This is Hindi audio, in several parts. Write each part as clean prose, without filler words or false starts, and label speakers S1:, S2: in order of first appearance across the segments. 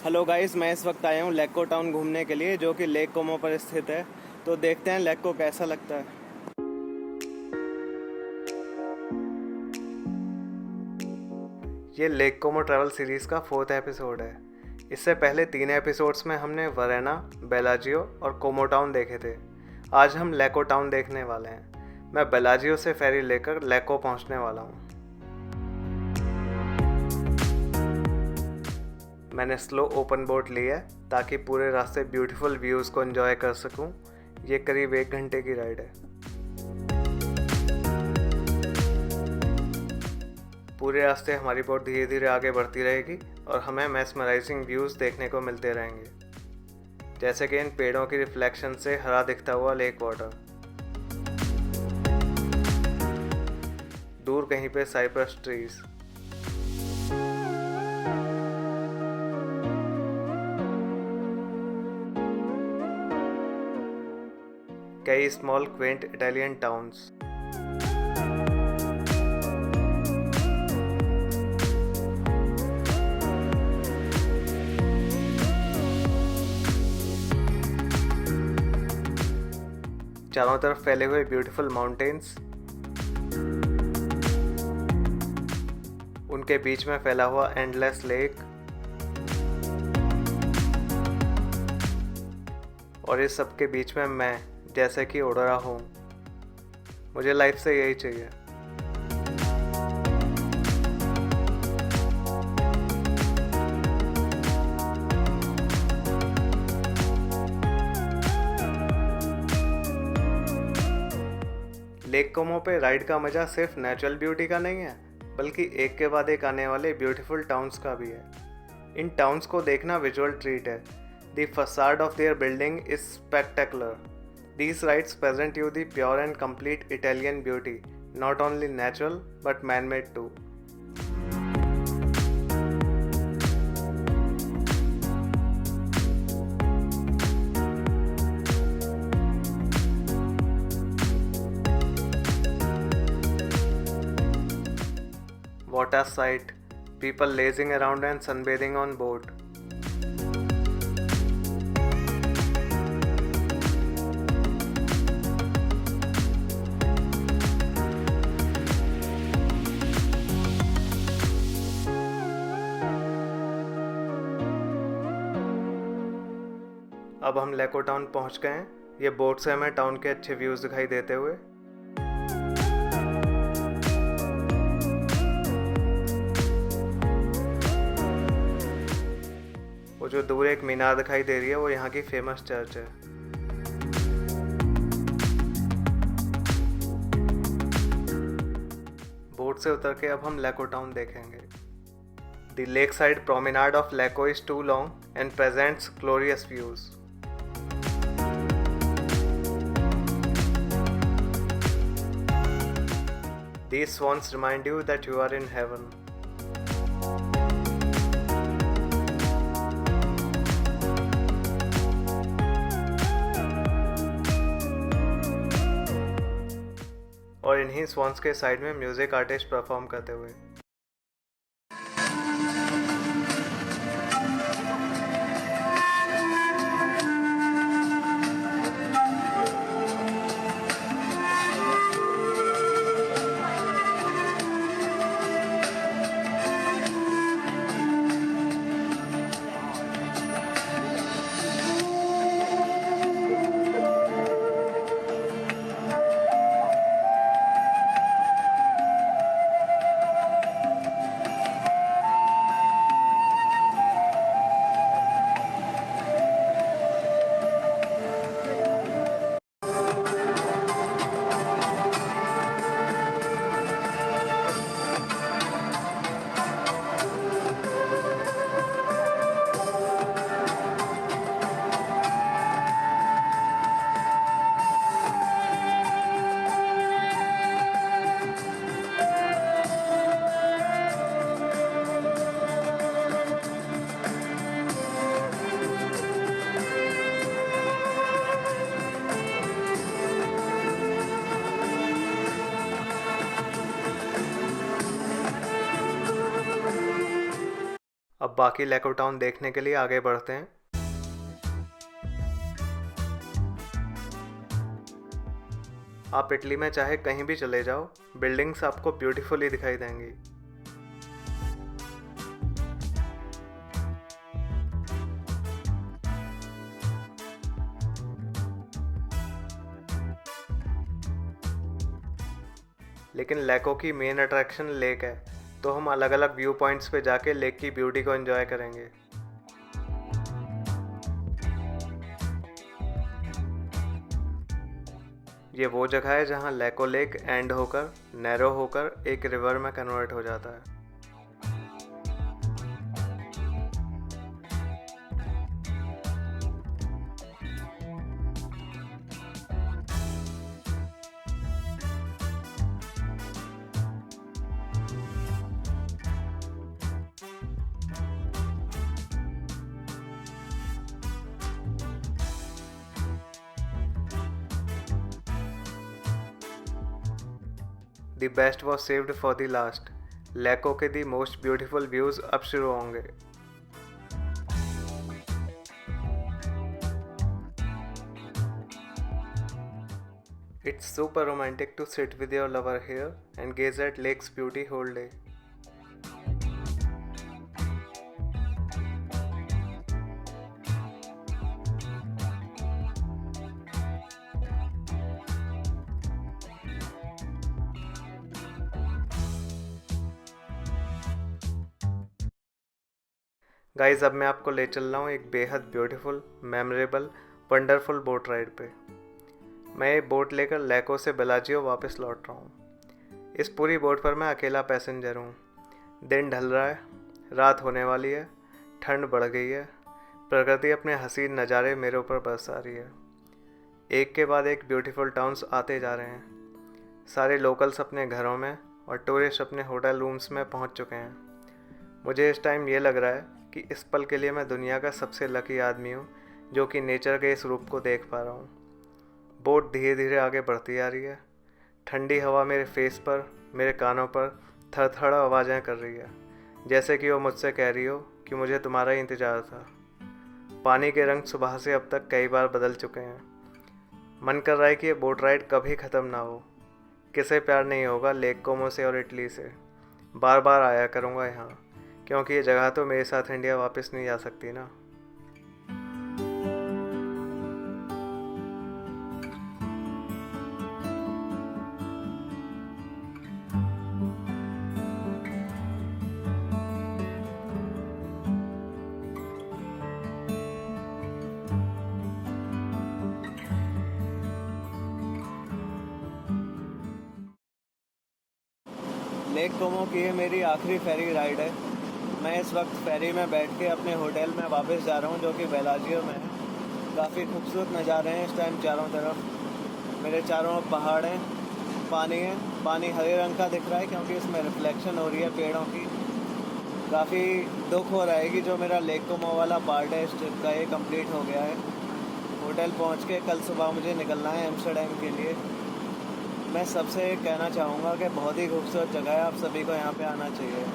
S1: हेलो गाइस, मैं इस वक्त आया हूँ लेको टाउन घूमने के लिए, जो कि लेक कोमो पर स्थित है। तो देखते हैं लेक को कैसा लगता है। ये लेक कोमो ट्रैवल सीरीज़ का 4th एपिसोड है। इससे पहले 3 एपिसोड्स में हमने वरेना, बेलाजियो और कोमो टाउन देखे थे। आज हम लेको टाउन देखने वाले हैं। मैं बेलाजियो से फेरी लेकर लेको पहुंचने वाला हूं। मैंने स्लो ओपन बोट ली है ताकि पूरे रास्ते ब्यूटीफुल व्यूज़ को एंजॉय कर सकूं। ये करीब 1 घंटे की राइड है। पूरे रास्ते हमारी बोट धीरे धीरे आगे बढ़ती रहेगी और हमें मैस्मराइजिंग व्यूज़ देखने को मिलते रहेंगे, जैसे कि इन पेड़ों की रिफ्लेक्शन से हरा दिखता हुआ लेक वाटर। दूर कहीं पे साइप्रस ट्रीज, कई स्मॉल क्वेंट इटालियन टाउन्स। चारों तरफ फैले हुए ब्यूटीफुल माउंटेन्स, उनके बीच में फैला हुआ एंडलेस लेक, और इस सब के बीच में मैं जैसे कि उड़ रहा हूँ। मुझे लाइफ से यही चाहिए। लेक कोमो पे राइड का मज़ा सिर्फ नेचुरल ब्यूटी का नहीं है, बल्कि एक के बाद एक आने वाले ब्यूटीफुल टाउन्स का भी है। इन टाउन्स को देखना विजुअल ट्रीट है। The facade of their building is spectacular. These rides present you the pure and complete Italian beauty, not only natural but man-made too. What a sight! People lazing around and sunbathing on boat. अब हम लेको टाउन पहुंच गए हैं। ये बोट से हमें टाउन के अच्छे व्यूज़ दिखाई देते हुए। वो जो दूर एक मीनार दिखाई दे रही है, वो यहाँ की फेमस चर्च है। बोट से उतर के अब हम लेको टाउन देखेंगे। The lakeside promenade of Lecco is too long and presents glorious views. These swans remind you that you are in heaven. और इन्हीं स्वॉन्स के साइड में म्यूजिक आर्टिस्ट परफॉर्म करते हुए। अब बाकी लैको टाउन देखने के लिए आगे बढ़ते हैं। आप इटली में चाहे कहीं भी चले जाओ, बिल्डिंग्स आपको ब्यूटीफुली दिखाई देंगी। लेकिन लैको की मेन अट्रैक्शन लेक है, तो हम अलग अलग व्यू पॉइंट्स पे जाके लेक की ब्यूटी को एंजॉय करेंगे। ये वो जगह है जहाँ लैको लेक एंड होकर, नैरो होकर एक रिवर में कन्वर्ट हो जाता है। The best was saved for the last. लैको के दी मोस्ट ब्यूटीफुल व्यूज अब शुरू होंगे। It's super romantic to sit with your lover here and gaze at lake's beauty whole day. Guys, अब मैं आपको ले चल रहा हूँ एक बेहद beautiful, memorable, wonderful boat ride पे। मैं ये बोट लेकर लैको से बेलाजियो वापस लौट रहा हूँ। इस पूरी बोट पर मैं अकेला पैसेंजर हूँ। दिन ढल रहा है, रात होने वाली है, ठंड बढ़ गई है, प्रकृति अपने हसीन नज़ारे मेरे ऊपर बरसा रही है। एक के बाद एक ब्यूटीफुल टाउन्स आते जा रहे हैं। सारे लोकल्स अपने घरों में और टूरिस्ट अपने होटल रूम्स में पहुँच चुके हैं। मुझे इस टाइम ये लग रहा है कि इस पल के लिए मैं दुनिया का सबसे लकी आदमी हूँ जो कि नेचर के इस रूप को देख पा रहा हूँ। बोट धीरे धीरे आगे बढ़ती आ रही है। ठंडी हवा मेरे फेस पर, मेरे कानों पर थरथर आवाज़ें कर रही है, जैसे कि वो मुझसे कह रही हो कि मुझे तुम्हारा ही इंतज़ार था। पानी के रंग सुबह से अब तक कई बार बदल चुके हैं। मन कर रहा है कि ये बोट राइड कभी ख़त्म ना हो। किसे प्यार नहीं होगा लेक कोमो से और इटली से। बार बार आया करूँगा यहाँ, क्योंकि ये जगह तो मेरे साथ इंडिया वापस नहीं जा सकती ना। लेक कोमो की ये मेरी आखिरी फेरी राइड है। मैं इस वक्त फेरी में बैठ के अपने होटल में वापस जा रहा हूँ, जो कि बेलाजियो में है। काफ़ी खूबसूरत नज़ारे हैं इस टाइम चारों तरफ। मेरे चारों पहाड़ हैं, पानी है। पानी हरे रंग का दिख रहा है क्योंकि इसमें रिफ्लेक्शन हो रही है पेड़ों की। काफ़ी दुख हो रहा है कि जो मेरा लेक कोमो वाला पार्ट है इस ट्रिप का, ये कंप्लीट हो गया है। होटल पहुँच के कल सुबह मुझे निकलना है एम्स्टर्डम के लिए। मैं सबसे कहना चाहूँगा कि बहुत ही खूबसूरत जगह है, आप सभी को यहाँ पे आना चाहिए।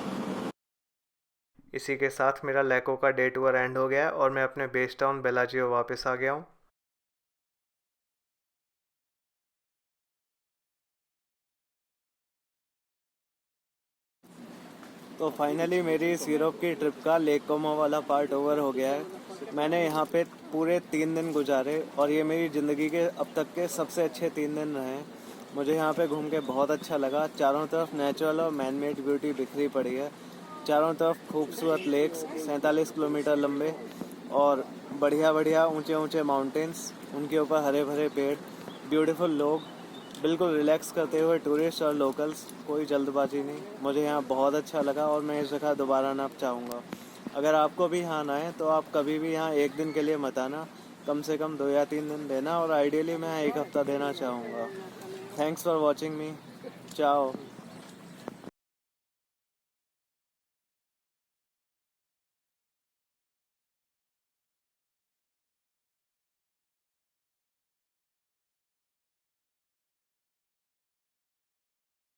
S1: इसी के साथ मेरा लैको का डे टूर एंड हो गया है और मैं अपने बेस टाउन बेलाजियो वापस आ गया हूँ। तो फाइनली मेरी इस यूरोप की ट्रिप का लेक कोमो वाला पार्ट ओवर हो गया है। मैंने यहाँ पे पूरे 3 दिन गुजारे और ये मेरी ज़िंदगी के अब तक के सबसे अच्छे 3 दिन रहे हैं। मुझे यहाँ पे घूम के बहुत अच्छा लगा। चारों तरफ नेचुरल और मैन मेड ब्यूटी बिखरी पड़ी है। चारों तरफ खूबसूरत लेक्स, 47 किलोमीटर लंबे और बढ़िया बढ़िया ऊंचे ऊंचे माउंटेन्स, उनके ऊपर हरे भरे पेड़, ब्यूटीफुल लोग, बिल्कुल रिलैक्स करते हुए टूरिस्ट और लोकल्स, कोई जल्दबाजी नहीं। मुझे यहाँ बहुत अच्छा लगा और मैं इस जगह दोबारा आना चाहूँगा। अगर आपको भी यहाँ आना है तो आप कभी भी यहाँ एक दिन के लिए मत आना, कम से कम 2 या 3 दिन देना और आइडियली मैं 1 हफ्ता देना चाहूँगा। थैंक्स फॉर वॉचिंग मी। चाओ।